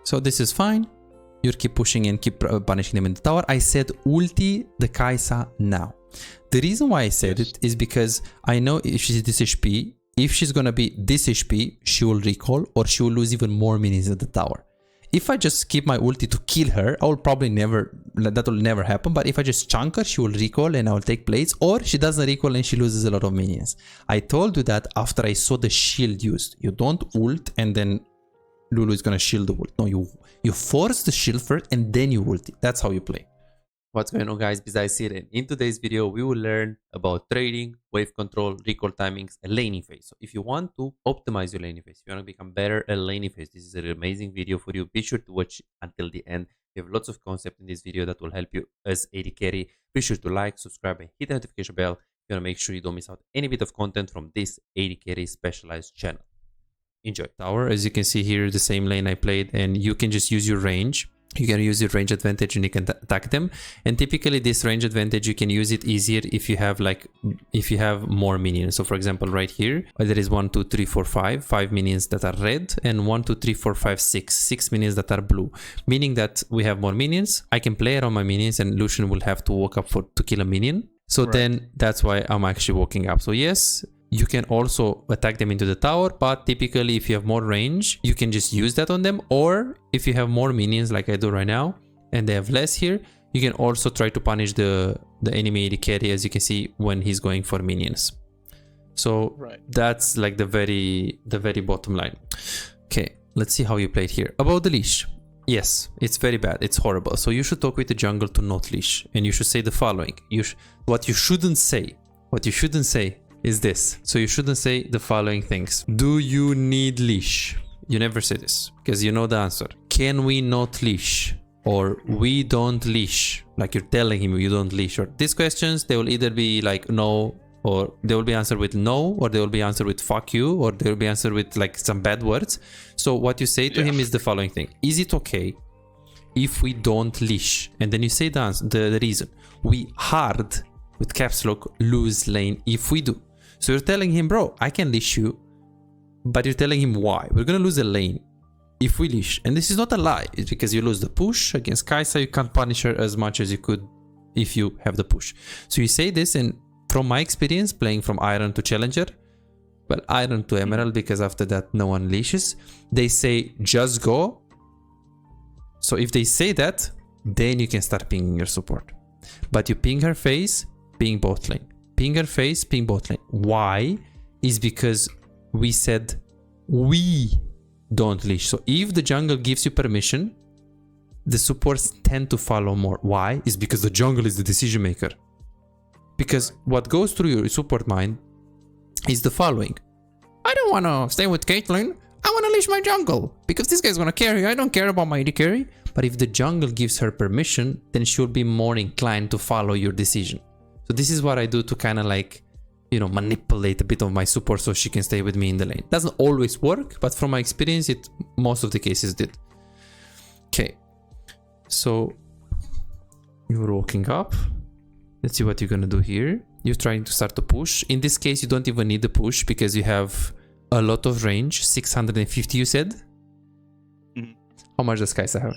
So this is fine. You keep pushing and keep punishing them in the tower. I said ulti the Kai'Sa now. The reason why I said it is because I know if she's this HP, if she's gonna be this HP, she will recall or she will lose even more minions at the tower. If I just keep my ulti to kill her, I will probably never, that will never happen. But if I just chunk her, she will recall and I will take plates, or she doesn't recall and she loses a lot of minions. I told you that after I saw the shield used. You don't ult and then Lulu is gonna shield the ult. No, you force the shield first and then you ulti. That's how you play. What's going on, guys? Besides here, and in today's video we will learn about trading, wave control, recall timings, and laning phase. So if you want to optimize your laning phase, if you want to become better at laning phase, this is an amazing video for you. Be sure to watch until the end. We have lots of concepts in this video that will help you as AD carry. Be sure to like, subscribe, and hit the notification bell. You want to make sure you don't miss out any bit of content from this AD carry specialized channel. Enjoy. Tower, as you can see here, the same lane I played, and you can just use your range. You can use your range advantage and you can attack them. And typically this range advantage, you can use it easier if you have more minions. So for example, right here, there is 1, 2, 3, 4, 5 minions that are red, and 1, 2, 3, 4, 5, 6 minions that are blue. Meaning that we have more minions. I can play around my minions and Lucian will have to walk up to kill a minion. So then that's why I'm actually walking up. So yes, you can also attack them into the tower, but typically if you have more range, you can just use that on them. Or if you have more minions like I do right now, and they have less here, you can also try to punish the enemy AD carry, as you can see when he's going for minions. So that's like the very bottom line. Okay, let's see how you played here. About the leash. Yes, it's very bad. It's horrible. So you should talk with the jungle to not leash. And you should say the following. What you shouldn't say is this. So you shouldn't say the following things. Do you need leash? You never say this because you know the answer. Can we not leash? Or we don't leash. Like you're telling him you don't leash. Or these questions, they will either be like no, or they will be answered with no, or they will be answered with fuck you, or they will be answered with like some bad words. So what you say to him is the following thing. Is it okay if we don't leash? And then you say the answer, the reason. We hard, with caps lock, lose lane if we do. So you're telling him, bro, I can leash you, but you're telling him why. We're gonna lose a lane if we leash. And this is not a lie. It's because you lose the push against Kai'Sa. You can't punish her as much as you could if you have the push. So you say this, and from my experience playing from Iron to Challenger, well, Iron to Emerald, because after that no one leashes, they say just go. So if they say that, then you can start pinging your support. But you ping her face, ping bot lane. Ping her face, ping bot lane. Why? Is because we said we don't leash. So if the jungle gives you permission, the supports tend to follow more. Why? Is because the jungle is the decision maker. Because what goes through your support mind is the following. I don't want to stay with Caitlyn. I want to leash my jungle because this guy's going to carry. I don't care about my AD carry. But if the jungle gives her permission, then she'll be more inclined to follow your decision. So this is what I do to kind of like, you know, manipulate a bit of my support so she can stay with me in the lane. Doesn't always work, but from my experience, it most of the cases did. Okay, so you're walking up. Let's see what you're gonna do here. You're trying to start to push. In this case, you don't even need the push because you have a lot of range. 650, you said? Mm-hmm. How much does Kai'Sa have?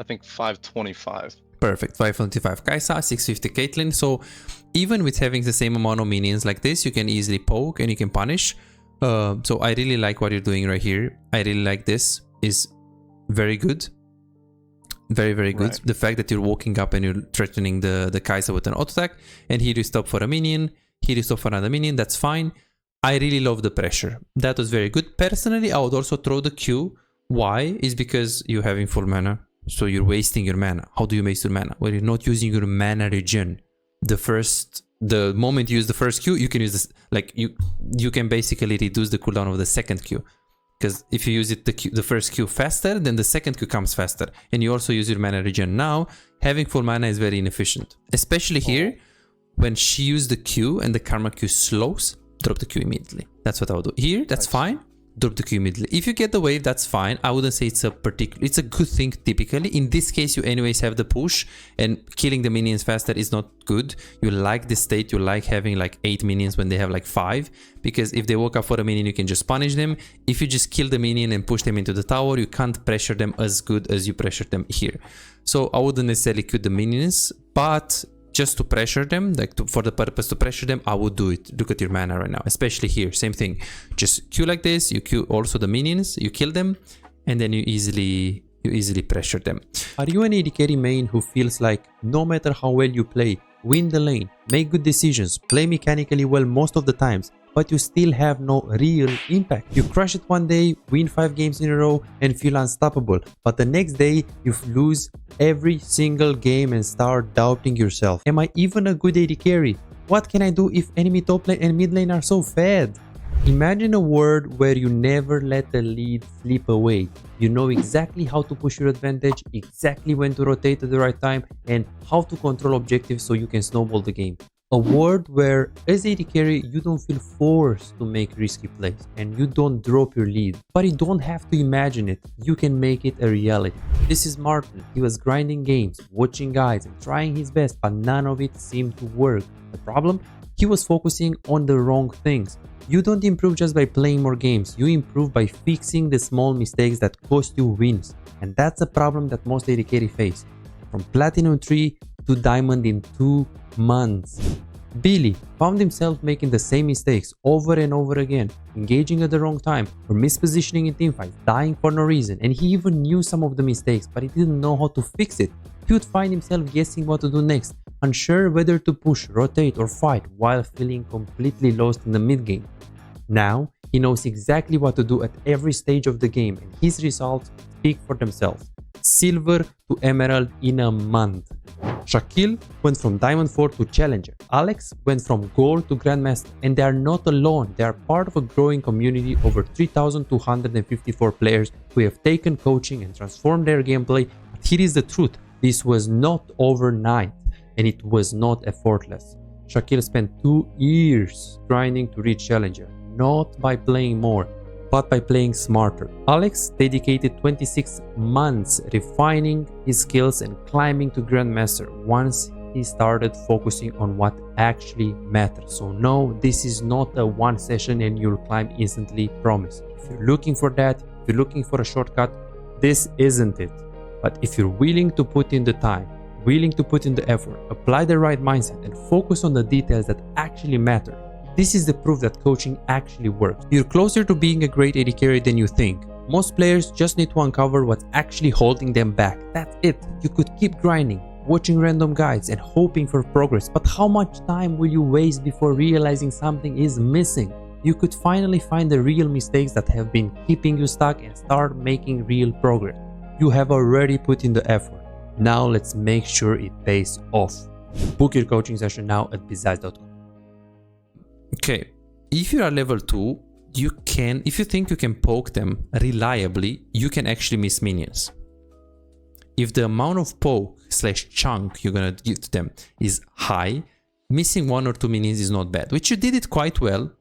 I think 525. Perfect, 525 Kai'Sa, 650 Caitlyn. So even with having the same amount of minions like this, you can easily poke and you can punish. So I really like what you're doing right here. I really like this. Is very good. Very, very good. The fact that you're walking up and you're threatening the Kai'Sa with an auto attack, and here you stop for a minion, here you stop for another minion, that's fine. I really love the pressure. That was very good. Personally, I would also throw the Q. Why? Is because you're having full mana. So you're wasting your mana. How do you waste your mana? Well, you're not using your mana regen. The moment you use the first Q, you can use this, like you can basically reduce the cooldown of the second Q. Because if you use it the first Q faster, then the second Q comes faster. And you also use your mana regen. Now, having full mana is very inefficient. Especially here, when she used the Q and the karma Q slows, drop the Q immediately. That's what I would do. Here, that's fine. drop the Q immediately. If you get the wave, that's fine. I wouldn't say it's a good thing typically. In this case, you anyways have the push, and killing the minions faster is not good. You like this state, you like having like 8 minions when they have like 5, because if they walk up for a minion, you can just punish them. If you just kill the minion and push them into the tower, you can't pressure them as good as you pressure them here. So I wouldn't necessarily queue the minions, but just to pressure them, like for the purpose to pressure them, I would do it. Look at your mana right now, especially here, same thing. Just queue like this, you queue also the minions, you kill them, and then you easily pressure them. Are you an AD carry main who feels like no matter how well you play, win the lane, make good decisions, play mechanically well most of the times, but you still have no real impact? You crush it one day, win 5 games in a row and feel unstoppable, but the next day you lose every single game and start doubting yourself. Am I even a good AD carry? What can I do if enemy top lane and mid lane are so fed? Imagine a world where you never let the lead slip away. You know exactly how to push your advantage, exactly when to rotate at the right time, and how to control objectives so you can snowball the game. A world where, as AD carry, you don't feel forced to make risky plays and you don't drop your lead. But you don't have to imagine it, you can make it a reality. This is Martin. He was grinding games, watching guides and trying his best, but none of it seemed to work. The problem? He was focusing on the wrong things. You don't improve just by playing more games, you improve by fixing the small mistakes that cost you wins. And that's a problem that most AD carry face. From Platinum 3 to Diamond in 2 months. Billy found himself making the same mistakes over and over again, engaging at the wrong time or mispositioning in teamfights, dying for no reason, and he even knew some of the mistakes, but he didn't know how to fix it. He would find himself guessing what to do next, unsure whether to push, rotate or fight while feeling completely lost in the mid game. Now, he knows exactly what to do at every stage of the game and his results speak for themselves. Silver to Emerald in a month. Shaquille went from Diamond 4 to Challenger. Alex went from Gold to Grandmaster. And they are not alone, they are part of a growing community over 3,254 players who have taken coaching and transformed their gameplay. But here is the truth, this was not overnight and it was not effortless. Shaquille spent 2 years grinding to reach Challenger, not by playing more, but by playing smarter. Alex dedicated 26 months refining his skills and climbing to Grandmaster once he started focusing on what actually matters. So no, this is not a one session and you'll climb instantly, promise. If you're looking for that, if you're looking for a shortcut, this isn't it. But if you're willing to put in the time, willing to put in the effort, apply the right mindset and focus on the details that actually matter, this is the proof that coaching actually works. You're closer to being a great AD carry than you think. Most players just need to uncover what's actually holding them back. That's it. You could keep grinding, watching random guides and hoping for progress, but how much time will you waste before realizing something is missing? You could finally find the real mistakes that have been keeping you stuck and start making real progress. You have already put in the effort. Now let's make sure it pays off. Book your coaching session now at bizaz.com. Okay, if you are level 2, you can, if you think you can poke them reliably, you can actually miss minions. If the amount of poke / chunk you're gonna give to them is high, missing 1 or 2 minions is not bad, which you did it quite well.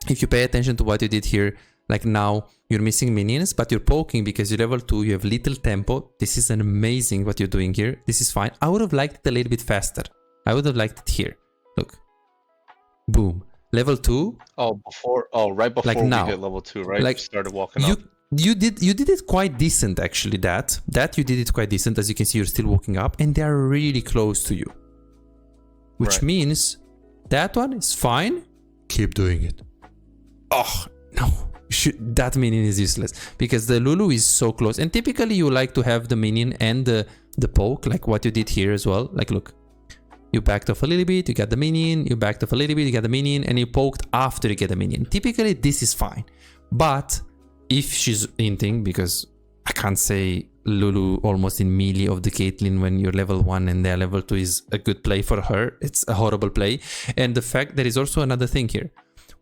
If you pay attention to what you did here, like now you're missing minions, but you're poking because you're level 2, you have little tempo. This is an amazing what you're doing here. This is fine. I would have liked it a little bit faster. I would have liked it here. Look. Boom. Level 2. Right before like we now. hit level 2, right? Like Started walking up. You did it quite decent actually. That you did it quite decent. As you can see, you're still walking up and they are really close to you. Which means that one is fine. Keep doing it. Oh no. That minion is useless because the Lulu is so close. And typically you like to have the minion and the poke, like what you did here as well. Like look. You backed off a little bit, you got the minion, you backed off a little bit, you got the minion, and you poked after you get the minion. Typically, this is fine. But if she's inting, because I can't say Lulu almost in melee of the Caitlyn when you're level 1 and they're level 2 is a good play for her. It's a horrible play. And the fact there is also another thing here.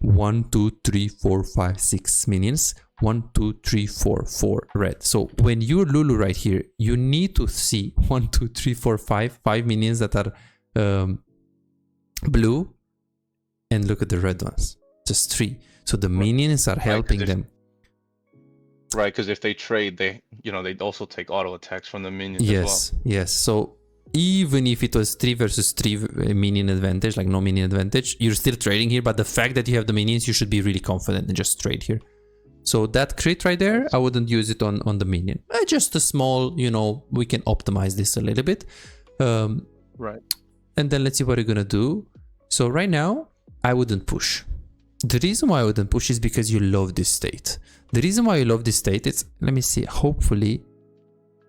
1, 2, 3, 4, 5, 6 minions. 1, 2, 3, 4, 4 red. So when you're Lulu right here, you need to see 1, 2, 3, 4, 5 minions that are blue, and look at the red ones, just 3. So the minions are helping them. Right, because if they trade, they they also take auto attacks from the minions Yes, as well. yes. So even if it was 3 versus 3 minion advantage, like no minion advantage, you're still trading here. But the fact that you have the minions, you should be really confident and just trade here. So that crit right there, I wouldn't use it on the minion. Just a small, we can optimize this a little bit. Right. And then let's see what we're gonna do. So right now, I wouldn't push. The reason why I wouldn't push is because you love this state. The reason why you love this state, let me see, hopefully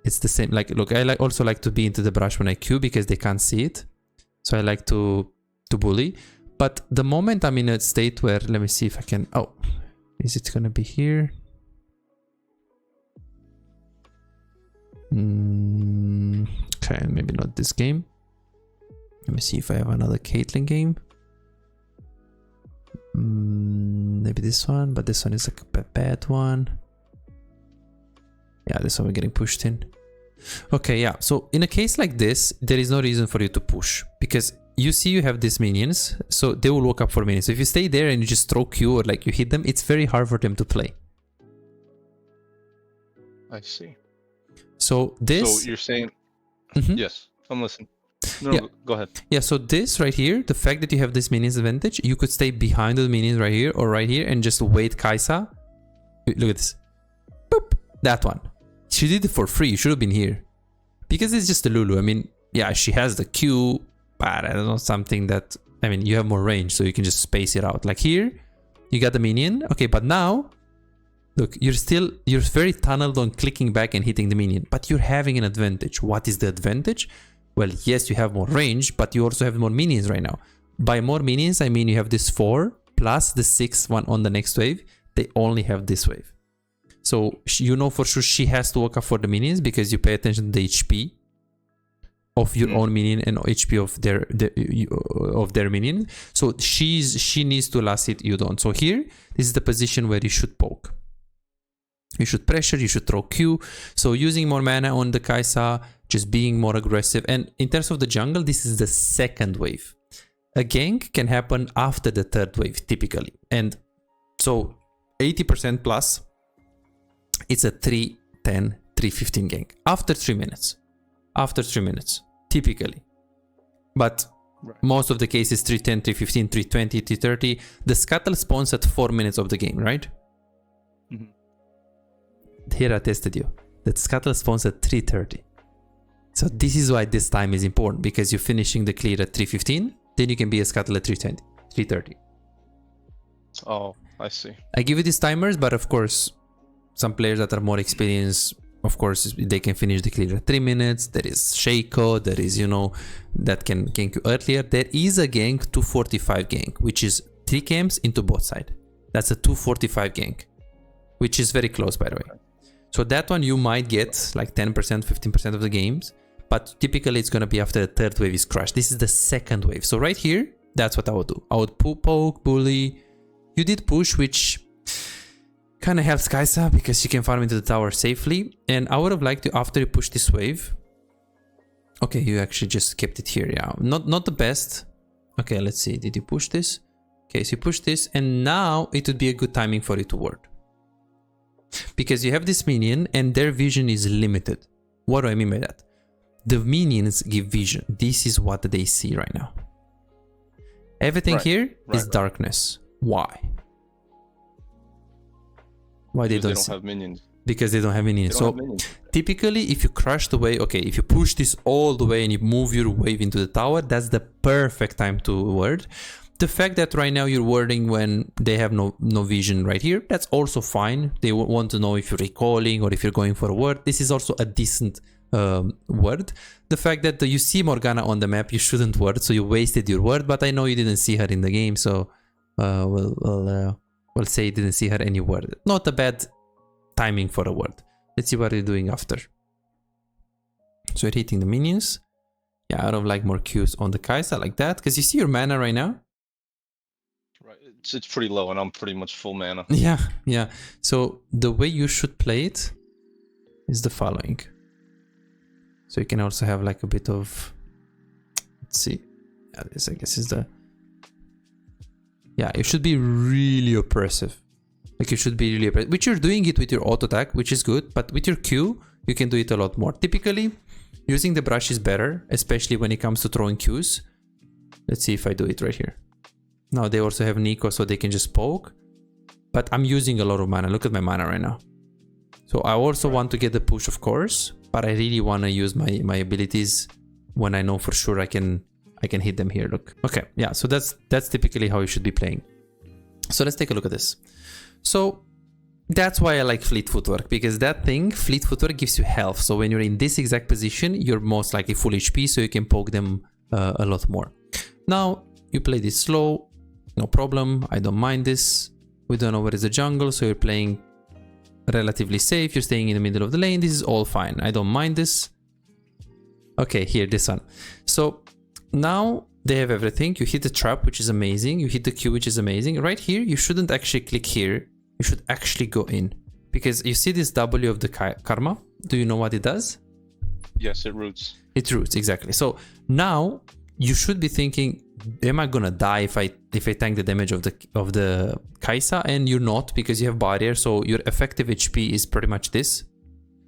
it's the same. Like, look, I also like to be into the brush when I queue because they can't see it. So I like to bully. But the moment I'm in a state where, let me see if I can, is it gonna be here? Okay, maybe not this game. Let me see if I have another Caitlyn game. Maybe this one, but this one is like a bad one. Yeah, this one we're getting pushed in. Okay, yeah. So in a case like this, there is no reason for you to push because you see you have these minions, so they will walk up for minions. So if you stay there and you just throw Q or like you hit them, it's very hard for them to play. I see. So this. So you're saying, yes, I'm listening. No, yeah. Go ahead. Yeah, so this right here, the fact that you have this minions advantage, you could stay behind the minions right here or right here and just wait Kai'Sa. Look at this. Boop. That one. She did it for free. You should have been here. Because it's just a Lulu. I mean, yeah, she has the Q, but I don't know, something that, I mean, you have more range, so you can just space it out. Like here, you got the minion. Okay, but now, look, you're very tunneled on clicking back and hitting the minion, but you're having an advantage. What is the advantage? Well, yes, you have more range, but you also have more minions right now. By more minions, I mean you have this 4 plus the 6 one on the next wave. They only have this wave. So you know for sure she has to walk up for the minions because you pay attention to the HP of your own minion and HP of their minion. So she needs to last hit, you don't. So here, this is the position where you should poke. You should pressure, you should throw Q. So using more mana on the Kai'Sa, just being more aggressive. And in terms of the jungle, this is the second wave. A gank can happen after the third wave, typically. And so 80% plus, it's a 3-10, 3-15 gank. After 3 minutes. After 3 minutes, typically. But most of the cases, 3-10, 3-15, 3-20, 3-30. The scuttle spawns at 4 minutes of the game, right? Here I tested you. That scuttle spawns at 3:30. So this is why this time is important, because you're finishing the clear at 3:15, then you can be a scuttle at 3:20, 3:30. Oh, I see. I give you these timers, but of course, some players that are more experienced, of course, they can finish the clear at 3 minutes. There is Shaco, there is, that can gank you earlier. There is a gank 245 gank, which is 3 camps into bot side. That's a 245 gank, which is very close, by the way. So that one you might get like 10%, 15% of the games, but typically it's going to be after the third wave is crushed. This is the second wave. So right here, that's what I would do. I would poke, bully. You did push, which kind of helps Kai'Sa because she can farm into the tower safely. And I would have liked to, after you push this wave. Okay, you actually just kept it here. Yeah, not the best. Okay, let's see. Did you push this? Okay, so you push this, and now it would be a good timing for you to ward. Because you have this minion and their vision is limited. What do I mean by that? The minions give vision. This is what they see right now. Everything here is darkness. Why? Why they don't have minions? Because they don't have minions. So typically if you crush the wave, okay, if you push this all the way and you move your wave into the tower, that's the perfect time to ward. The fact that right now you're warding when they have no vision right here, that's also fine. They want to know if you're recalling or if you're going for a ward. This is also a decent word. The fact that you see Morgana on the map, you shouldn't word, so you wasted your word, but I know you didn't see her in the game, so we'll say you didn't see her any word. Not a bad timing for a word. Let's see what you're doing after. So you're hitting the minions. Yeah, I would have liked more Qs on the Kai'Sa like that, because you see your mana right now. It's pretty low and I'm pretty much full mana. Yeah. So the way you should play it is the following. So you can also have like a bit of, let's see. Yeah, this I guess is the, yeah, it should be really oppressive. Like you should be really aggressive, which you're doing it with your auto attack, which is good, but with your Q, you can do it a lot more. Typically, using the brush is better, especially when it comes to throwing Qs. Let's see if I do it right here. Now they also have Nico, so they can just poke. But I'm using a lot of mana. Look at my mana right now. So I also want to get the push, of course, but I really want to use my abilities when I know for sure I can hit them here. Look. Okay, yeah, so that's typically how you should be playing. So let's take a look at this. So that's why I like fleet footwork, because that thing, fleet footwork, gives you health. So when you're in this exact position, you're most likely full HP, so you can poke them a lot more. Now, you play this slow, no problem. I don't mind this. We don't know where is the jungle, so you're playing relatively safe. You're staying in the middle of the lane. This is all fine. I don't mind this. Okay, here, this one. So now they have everything. You hit the trap, which is amazing. You hit the Q, which is amazing. Right here, you shouldn't actually click here. You should actually go in, because you see this W of the karma. Do you know what it does? Yes, it roots. It roots, exactly. So now you should be thinking, am I gonna die if I tank the damage of the Kai'Sa? And you're not, because you have barrier. So your effective HP is pretty much this,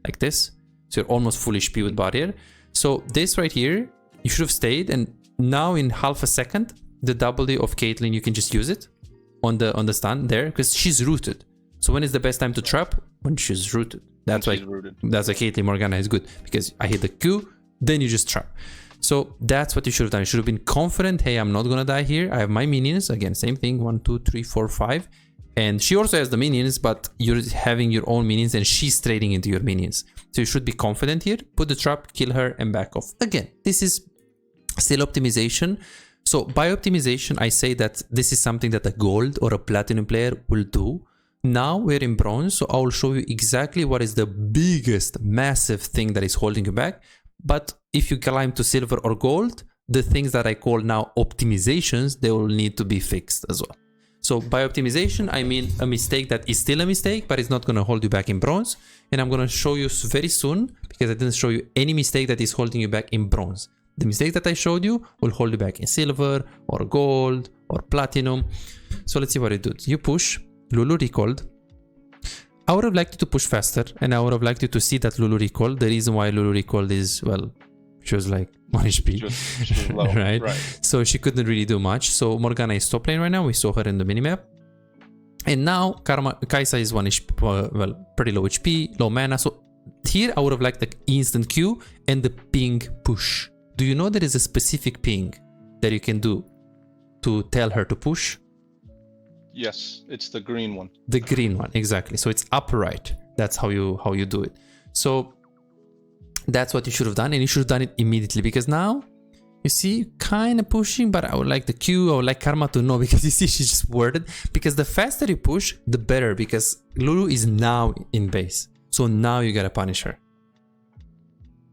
like this. So you're almost full HP with barrier. So this right here, you should have stayed, and now in half a second, the W of Caitlyn, you can just use it on the stun there, because she's rooted. So when is the best time to trap? When she's rooted. That's why Caitlyn Morgana is good, because I hit the Q, then you just trap. So that's what you should have done. You should have been confident. Hey, I'm not gonna die here. I have my minions. Again, same thing. 1, 2, 3, 4, 5. And she also has the minions, but you're having your own minions and she's trading into your minions. So you should be confident here. Put the trap, kill her, and back off. Again, this is still optimization. So by optimization, I say that this is something that a gold or a platinum player will do. Now we're in bronze, so I will show you exactly what is the biggest, massive thing that is holding you back. But if you climb to silver or gold, the things that I call now optimizations, they will need to be fixed as well. So by optimization, I mean a mistake that is still a mistake, but it's not going to hold you back in bronze. And I'm going to show you very soon, because I didn't show you any mistake that is holding you back in bronze. The mistake that I showed you will hold you back in silver or gold or platinum. So let's see what it does. You push, Lulu recalled. I would have liked you to push faster, and I would have liked you to see that Lulu recalled. The reason why Lulu recalled is, well, she was like 1 HP, she was low, right? So she couldn't really do much. So Morgana is top lane right now. We saw her in the minimap. And now Kai'Sa is 1 HP, well, pretty low HP, low mana. So here I would have liked the instant Q and the ping push. Do you know there is a specific ping that you can do to tell her to push? Yes, it's the green one. The green one, exactly. So it's upright. That's how you do it. So that's what you should have done, and you should have done it immediately, because now you see kind of pushing, but I would like the Q, I would like Karma to know, because you see she's just worded. Because the faster you push, the better, because Lulu is now in base. So now you gotta punish her.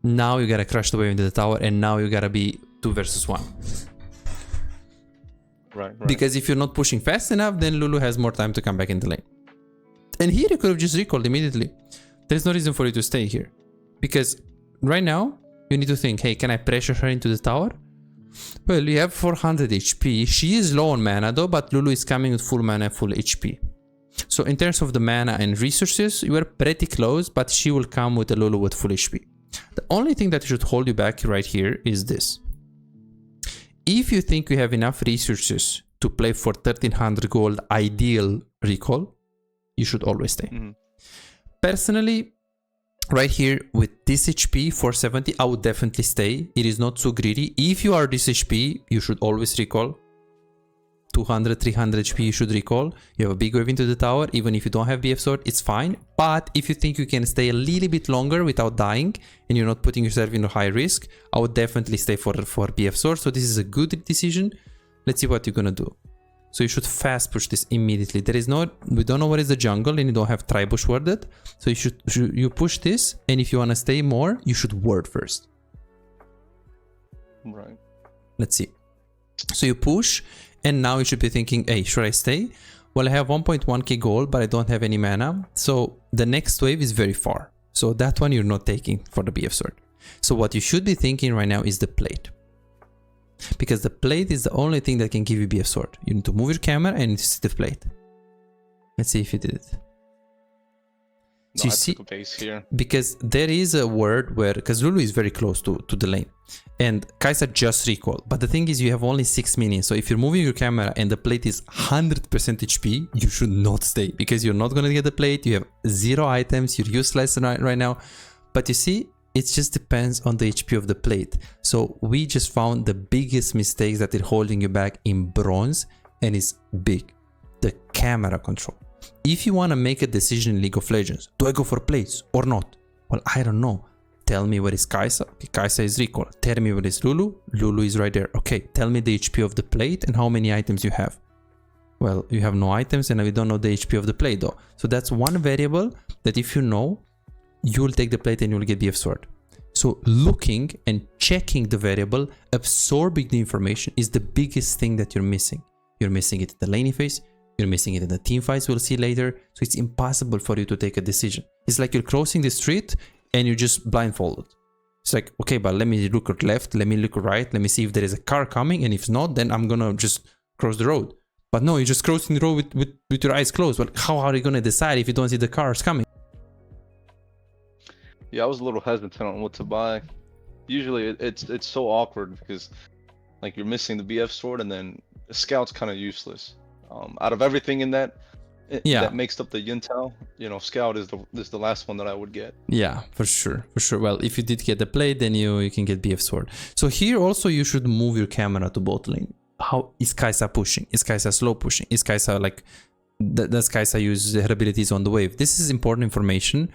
Now you gotta crush the wave into the tower, and now you gotta be 2 versus 1. Right. Because if you're not pushing fast enough, then Lulu has more time to come back in the lane. And here you could have just recalled immediately. There's no reason for you to stay here. Because right now, you need to think, hey, can I pressure her into the tower? Well, you have 400 HP. She is low on mana though, but Lulu is coming with full mana, full HP. So in terms of the mana and resources, you are pretty close, but she will come with a Lulu with full HP. The only thing that should hold you back right here is this. If you think you have enough resources to play for 1300 gold ideal recall, you should always stay. Personally, right here with this HP 470, I would definitely stay. It is not so greedy. If you are this HP, you should always recall. 200, 300 HP, you should recall. You have a big wave into the tower. Even if you don't have BF sword, it's fine. But if you think you can stay a little bit longer without dying and you're not putting yourself into high risk, I would definitely stay for BF sword. So this is a good decision. Let's see what you're gonna do. So you should fast push this immediately. We don't know what is the jungle, and you don't have Tribush worded. So you push this, and if you wanna stay more, you should ward first. Right. Let's see. So you push. And now you should be thinking, hey, should I stay? Well, I have 1.1k gold, but I don't have any mana. So the next wave is very far. So that one you're not taking for the BF sword. So what you should be thinking right now is the plate. Because the plate is the only thing that can give you BF sword. You need to move your camera and you see the plate. Let's see if he did it. So No, you I see, took a base here. because there is a word where, because Lulu is very close to the lane and Kai'Sa just recoil, but the thing is you have only 6 minions, so if you're moving your camera and the plate is 100% HP, you should not stay, because you're not gonna get the plate, you have 0 items, you're useless right now. But you see, it just depends on the HP of the plate. So we just found the biggest mistakes that are holding you back in bronze, and it's big. The camera control. If you want to make a decision in League of Legends, do I go for plates or not? Well, I don't know. Tell me where is Kai'Sa. Okay, Kai'Sa is recoil. Tell me where is Lulu. Lulu is right there. Okay, tell me the HP of the plate and how many items you have. Well, you have no items and we don't know the HP of the plate though. So that's one variable that if you know, you'll take the plate and you'll get BF sword. So looking and checking the variable, absorbing the information is the biggest thing that you're missing. You're missing it in the laning phase. You're missing it in the team fights we'll see later. So it's impossible for you to take a decision. It's like you're crossing the street and you're just blindfolded. It's like, okay, but let me look at left, let me look right, let me see if there is a car coming, and if not, then I'm gonna just cross the road. But no, you're just crossing the road with your eyes closed. Well, how are you gonna decide if you don't see the cars coming? Yeah, I was a little hesitant on what to buy. Usually it's so awkward because like you're missing the BF sword and then the scout's kind of useless. Out of everything in that, that makes up the Yintao, you know, scout is the last one that I would get. Yeah, for sure, for sure. Well, if you did get the plate, then you can get BF sword. So here also you should move your camera to bot lane. How is Kai'Sa pushing? Is Kai'Sa slow pushing? Is Kai'Sa like, does Kai'Sa use her abilities on the wave? This is important information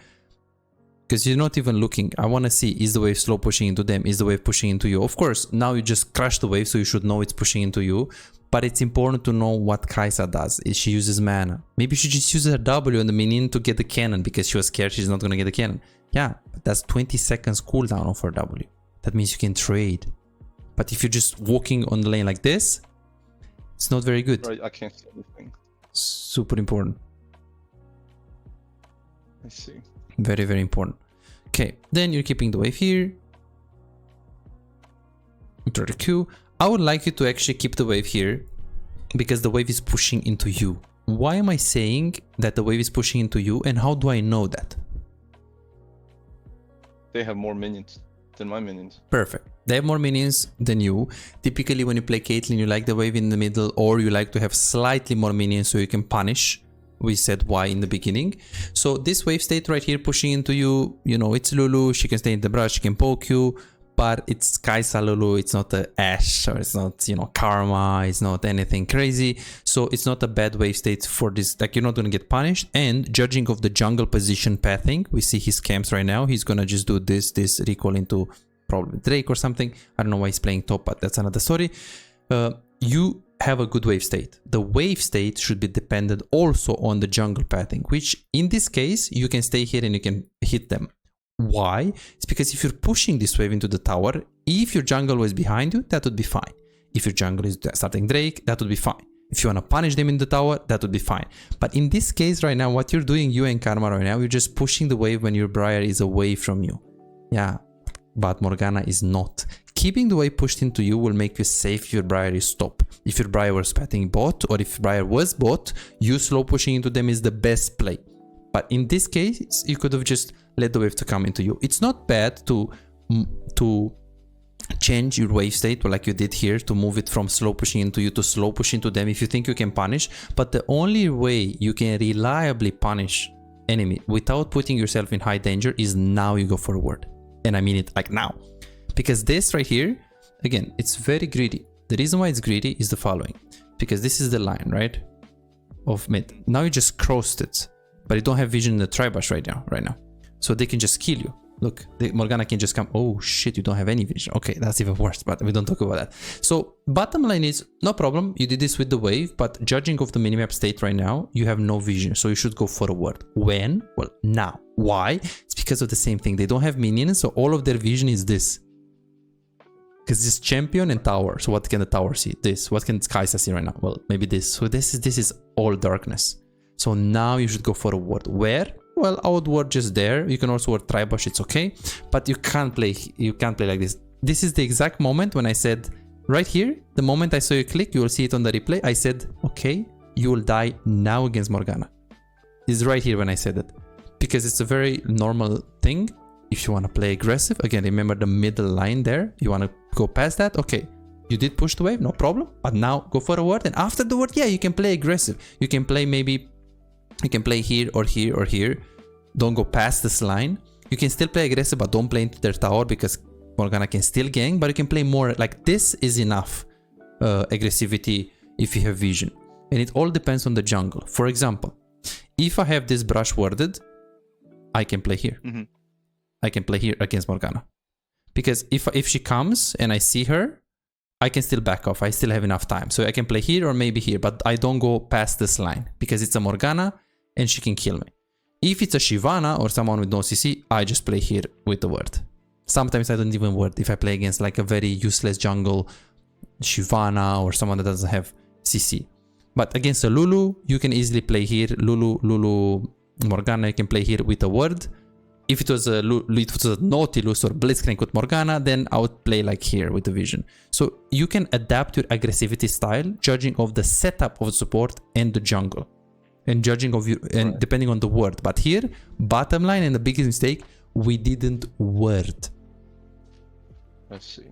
because you're not even looking. I want to see, is the wave slow pushing into them? Is the wave pushing into you? Of course, now you just crash the wave, so you should know it's pushing into you. But it's important to know what Kai'Sa does. She uses mana. Maybe she just uses her W on the minion to get the cannon because she was scared she's not going to get the cannon. Yeah, but that's 20 seconds cooldown of her W. That means you can trade. But if you're just walking on the lane like this, it's not very good. Right, I can't see anything. Super important. I see. Very, very important. Okay, then you're keeping the wave here. Enter the Q. I would like you to actually keep the wave here because the wave is pushing into you. Why am I saying that the wave is pushing into you, and how do I know that? They have more minions than my minions. Perfect. They have more minions than you. Typically when you play Caitlyn, you like the wave in the middle, or you like to have slightly more minions so you can punish. We said why in the beginning. So this wave state right here pushing into you, you know, it's Lulu, she can stay in the brush, she can poke you. But it's Kai'Sa Lulu, it's not a Ashe, or it's not, you know, Karma, it's not anything crazy. So it's not a bad wave state for this, like you're not gonna get punished. And judging of the jungle position pathing, we see his camps right now, he's gonna just do this recoil into probably Drake or something. I don't know why he's playing top, but that's another story. You have a good wave state. The wave state should be dependent also on the jungle pathing, which in this case, you can stay here and you can hit them. Why? It's because if you're pushing this wave into the tower, if your jungle was behind you, that would be fine. If your jungle is starting Drake, that would be fine. If you want to punish them in the tower, that would be fine. But in this case right now, what you're doing, you and Karma right now, you're just pushing the wave when your Briar is away from you. Yeah, but Morgana is not. Keeping the wave pushed into you will make you safe if your Briar is top. If your Briar was patting bot, or if Briar was bot, you slow pushing into them is the best play. But in this case, you could have just let the wave to come into you. It's not bad to change your wave state like you did here, to move it from slow pushing into you to slow push into them if you think you can punish. But the only way you can reliably punish enemy without putting yourself in high danger is now you go forward. And I mean it like now. Because this right here, again, it's very greedy. The reason why it's greedy is the following. Because this is the line, right? Of mid. Now you just crossed it. But you don't have vision in the tri-bush right now. So they can just kill you. Look, Morgana can just come. Oh shit, you don't have any vision. Okay, that's even worse, but we don't talk about that. So bottom line is, no problem, you did this with the wave, but judging of the minimap state right now, you have no vision, so you should go forward. When? Well, now. Why? It's because of the same thing. They don't have minions, so all of their vision is this. Because it's champion and tower. So what can the tower see? This. What can Kai'Sa see right now? Well, maybe this. So this is all darkness. So now you should go forward. Where? Well, I would ward just there. You can also ward tri-bush, it's okay. But you can't play like this. This is the exact moment when I said, right here, the moment I saw you click, you will see it on the replay. I said, okay, you will die now against Morgana. is right here when I said it. Because it's a very normal thing. If you want to play aggressive, again, remember the middle line there. You want to go past that, okay. You did push the wave, no problem. But now go for a word, and after the word, yeah, you can play aggressive. You can play maybe, you can play here or here or here. Don't go past this line. You can still play aggressive, but don't play into their tower because Morgana can still gank. But you can play more, like this is enough aggressivity if you have vision. And it all depends on the jungle. For example, if I have this brush worded, I can play here. I can play here against Morgana. Because if she comes and I see her, I can still back off. I still have enough time. So I can play here or maybe here, but I don't go past this line because it's a Morgana and she can kill me. If it's a Shyvana or someone with no CC, I just play here with the word. Sometimes I don't even word if I play against like a very useless jungle, Shyvana or someone that doesn't have CC. But against a Lulu, you can easily play here. Lulu, Morgana, you can play here with a word. If it was a Nautilus or Blitzcrank with Morgana, then I would play like here with the vision. So you can adapt your aggressivity style judging of the setup of the support and the jungle. And judging of you and depending on the word. But here, bottom line and the biggest mistake, we didn't word. Let's see.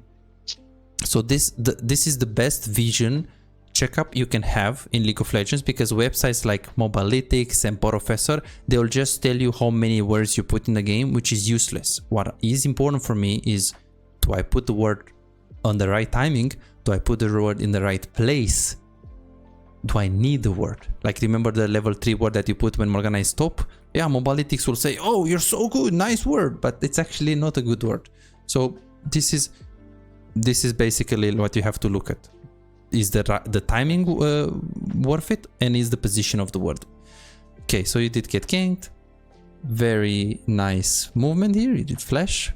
So this is the best vision checkup you can have in League of Legends, because websites like Mobalytics and Professor, they will just tell you how many words you put in the game, which is useless. What is important for me is, do I put the word on the right timing? Do I put the word in the right place? Do I need the word? Like, remember the level 3 word that you put when Morgana is top? Yeah, Mobalytics will say, oh, you're so good, nice word, but it's actually not a good word. So this is basically what you have to look at. Is the timing worth it, and is the position of the word? Okay, so you did get ganked. Very nice movement here. You did flash.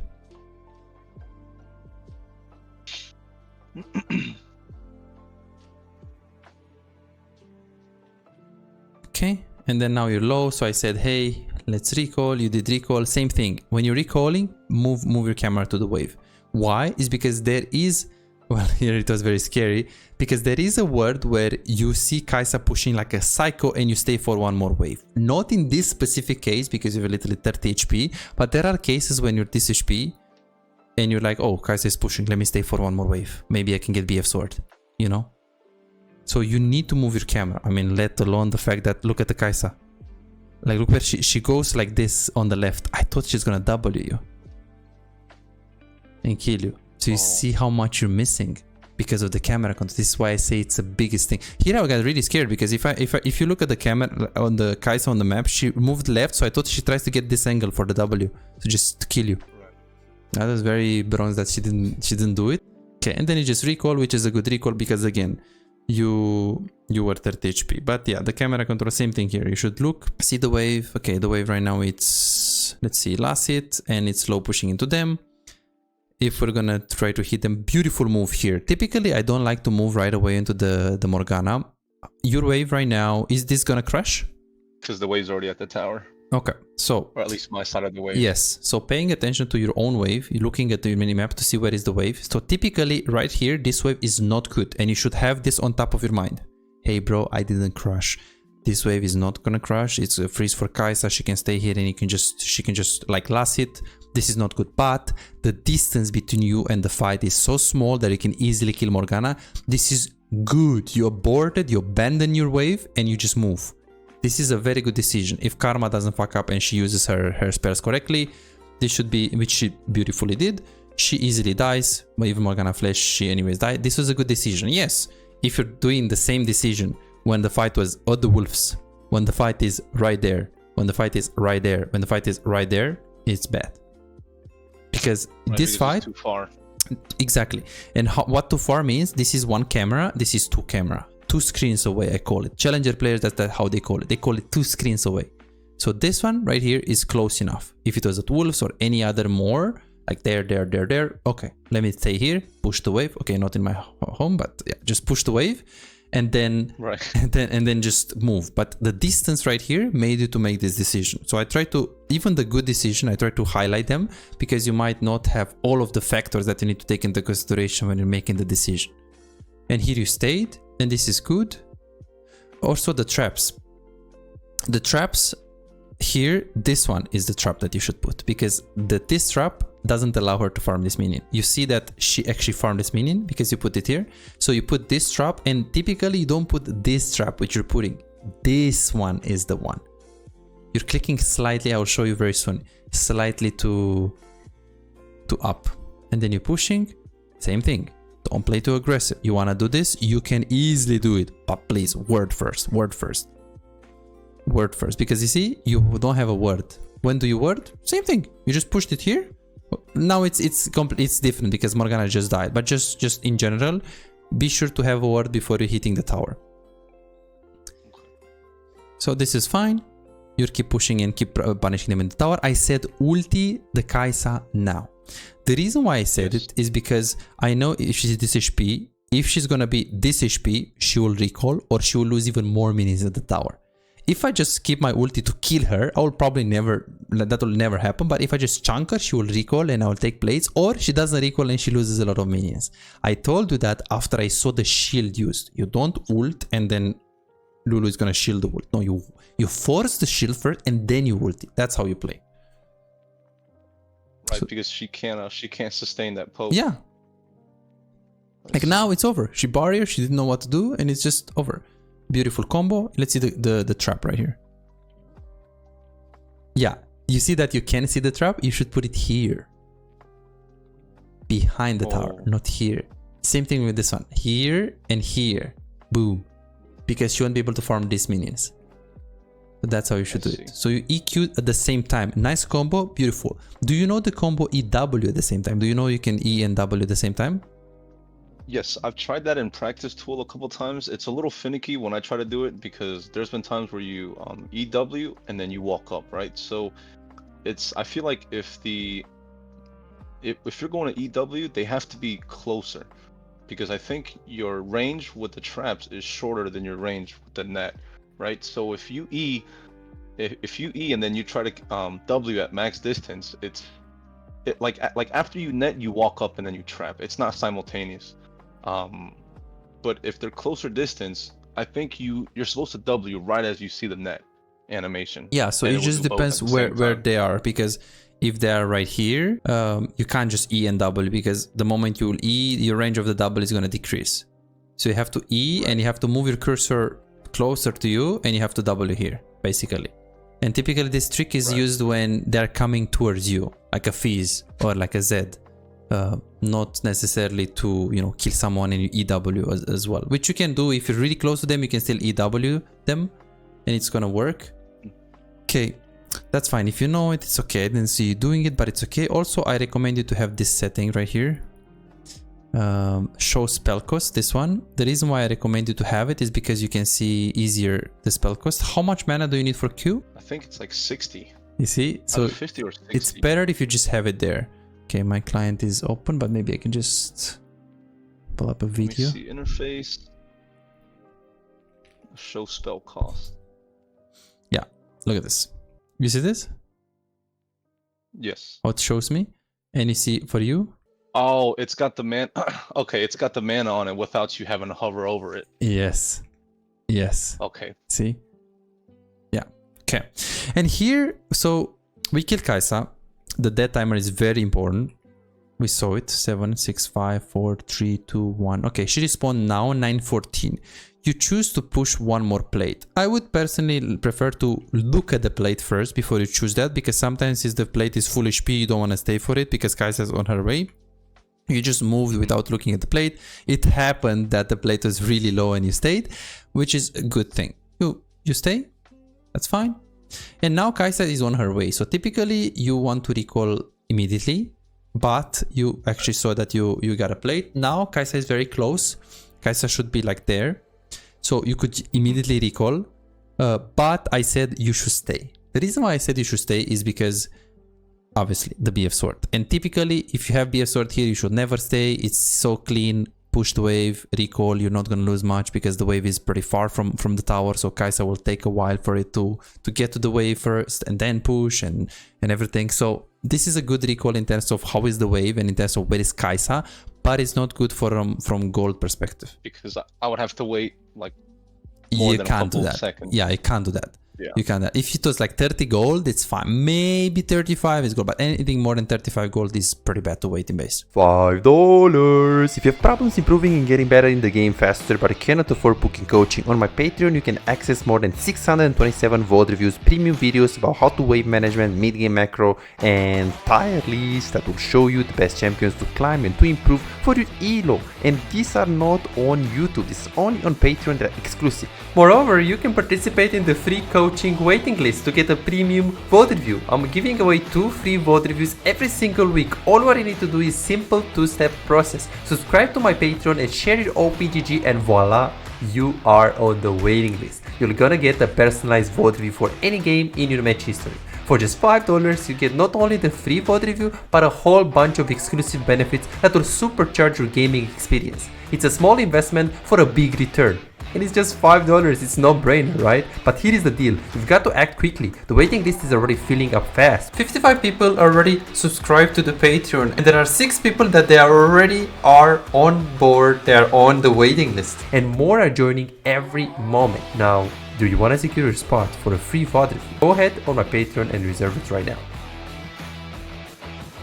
Okay, and then now you're low, so I said, hey, let's recall. You did recall. Same thing. When you're recalling, move your camera to the wave. Why? Is because there is, well, here it was very scary, because there is a word where you see Kai'Sa pushing like a psycho and you stay for one more wave. Not in this specific case because you have literally 30 HP, but there are cases when you're this HP and you're like, oh, Kai'Sa is pushing, let me stay for one more wave. Maybe I can get BF sword, you know? So you need to move your camera. I mean, let alone the fact that, look at the Kai'Sa. Like, look where she goes like this on the left. I thought she's gonna W you and kill you. So you see how much you're missing because of the camera control. This is why I say it's the biggest thing. Here I got really scared because if you look at the camera on the Kai'Sa on the map, she moved left, so I thought she tries to get this angle for the W, so just to kill you. That was very bronze that she didn't do it. Okay, and then you just recall, which is a good recall because again, you were 30 HP. But yeah, the camera control, same thing here. You should look, see the wave. Okay, the wave right now it's, let's see, last hit, and it's slow pushing into them. If we're gonna try to hit them, beautiful move here. Typically, I don't like to move right away into the Morgana. Your wave right now, is this gonna crash? Because the wave's already at the tower. Okay, so... Or at least my side of the wave. Yes, so paying attention to your own wave, you're looking at the minimap to see where is the wave. So typically, right here, this wave is not good, and you should have this on top of your mind. Hey bro, I didn't crash. This wave is not gonna crash. It's a freeze for Kai'Sa. She can stay here and she can just like last hit. This is not good, but the distance between you and the fight is so small that you can easily kill Morgana. This is good. You aborted, you abandon your wave, and you just move. This is a very good decision. If Karma doesn't fuck up and she uses her spells correctly, this should be, which she beautifully did. She easily dies, but even Morgana Flash, she anyways died. This was a good decision. Yes, if you're doing the same decision when the fight was at the Wolves, when the fight is right there, when the fight is right there, when the fight is right there, it's bad. Because this fight, too far. Exactly. And what too far means, this is one camera, this is two camera, 2 screens away, I call it. Challenger players, that's how they call it. They call it 2 screens away. So this one right here is close enough. If it was at Wolves or any other more, like there, okay, let me stay here, push the wave. Okay, not in my home, but yeah, just push the wave. And then, and then just move. But the distance right here made you to make this decision. So I try to, even the good decision, I try to highlight them because you might not have all of the factors that you need to take into consideration when you're making the decision. And here you stayed, and this is good. Also the traps. The traps, here, this one is the trap that you should put, because this trap doesn't allow her to farm this minion. You see that she actually farmed this minion because you put it here. So you put this trap, and typically you don't put this trap which you're putting. This one is the one. You're clicking slightly, I will show you very soon, slightly to up. And then you're pushing, same thing. Don't play too aggressive. You want to do this, you can easily do it. But please, word first, word first. Word first, because you see, you don't have a word. When do you word? Same thing. You just pushed it here. Now it's different because Morgana just died. But just in general, be sure to have a word before you're hitting the tower. So this is fine. You keep pushing and keep punishing them in the tower. I said ulti the Kai'Sa now. The reason why I said it is because I know if she's this HP, if she's gonna be this HP, she will recall or she will lose even more minions at the tower. If I just keep my ulti to kill her, I will probably that will never happen. But if I just chunk her, she will recall and I will take plates, or she doesn't recall and she loses a lot of minions. I told you that after I saw the shield used. You don't ult and then Lulu is gonna shield the ult. No, you force the shield first and then you ulti. That's how you play. Right, so, because she can't sustain that poke. Yeah. Like now it's over. She barrier, she didn't know what to do, and it's just over. Beautiful combo. Let's see the trap right here. Yeah, you see that you can see the trap? You should put it here. Behind the tower, not here. Same thing with this one. Here and here. Boom. Because she won't be able to farm these minions. So that's how you should do it. So you EQ at the same time. Nice combo, beautiful. Do you know the combo EW at the same time? Do you know you can E and W at the same time? Yes, I've tried that in practice tool a couple times. It's a little finicky when I try to do it because there's been times where you EW and then you walk up, right? So I feel like if you're going to EW, they have to be closer, because I think your range with the traps is shorter than your range with the net, right? So if you E and then you try to W at max distance, like after you net, you walk up and then you trap. It's not simultaneous. But if they're closer distance, I think you're supposed to W right as you see the net animation. Yeah, so it just depends where they are, because if they are right here, you can't just E and W, because the moment you will E, your range of the W is going to decrease. So you have to E, right, and you have to move your cursor closer to you, and you have to W here, basically. And typically this trick is used when they're coming towards you, like a Fizz or like a Z. Not necessarily to, kill someone and you EW as well, which you can do if you're really close to them. You can still EW them and it's gonna work. Okay, that's fine. If you know it, it's okay. I didn't see you doing it, but it's okay. Also, I recommend you to have this setting right here. Show spell cost, this one. The reason why I recommend you to have it is because you can see easier the spell cost. How much mana do you need for Q? I think it's like 60. You see? So 50 or 60. It's better if you just have it there. Okay, my client is open, but maybe I can just pull up a video. Let me see, interface. Show spell cost. Yeah, look at this. You see this? Yes. How it shows me? And you see for you? Oh, it's got the man. Okay, it's got the mana on it without you having to hover over it. Yes. Yes. Okay. See? Yeah. Okay. And here, so we kill Kai'Sa. The death timer is very important. We saw it. 7, 6, 5, 4, 3, 2, 1. Okay, she respawned now, 9:14. You choose to push one more plate. I would personally prefer to look at the plate first before you choose that, because sometimes if the plate is full HP, you don't want to stay for it because Kai'Sa is on her way. You just moved without looking at the plate. It happened that the plate was really low and you stayed, which is a good thing. You stay, that's fine. And now Kai'Sa is on her way. So typically you want to recall immediately, but you actually saw that you got a plate. Now Kai'Sa is very close. Kai'Sa should be like there. So you could immediately recall, but I said you should stay. The reason why I said you should stay is because obviously the BF sword. And typically if you have BF sword here, you should never stay. It's so clean. Push the wave, recall, you're not going to lose much because the wave is pretty far from the tower. So Kai'Sa will take a while for it to get to the wave first and then push and everything. So this is a good recall in terms of how is the wave and in terms of where is Kai'Sa, but it's not good from gold perspective. Because I would have to wait like more than a couple of seconds. Yeah, I can't do that. Yeah. You can. If it was like 30 gold, it's fine. Maybe 35 is gold, but anything more than 35 gold is pretty bad to waiting base. $5. If you have problems improving and getting better in the game faster but cannot afford booking coaching, on my Patreon you can access more than 627 VOD reviews, premium videos about how to wave management, mid-game macro, and tier lists that will show you the best champions to climb and to improve for your elo. And these are not on YouTube, this is only on Patreon, they're exclusive. Moreover, you can participate in the free coaching waiting list to get a premium VOD review. I'm giving away 2 free VOD reviews every single week. All what you need to do is simple 2-step process. Subscribe to my Patreon and share your OPGG, and voila, you are on the waiting list. You're gonna get a personalized VOD review for any game in your match history. For just $5, you get not only the free VOD review, but a whole bunch of exclusive benefits that will supercharge your gaming experience. It's a small investment for a big return. And it's just $5, it's no brainer, right? But here is the deal, you've got to act quickly. The waiting list is already filling up fast. 55 people already subscribed to the Patreon, and there are 6 people that they are on board, they are on the waiting list. And more are joining every moment. Now, do you want to secure your spot for a free VOD review? Go ahead on my Patreon and reserve it right now.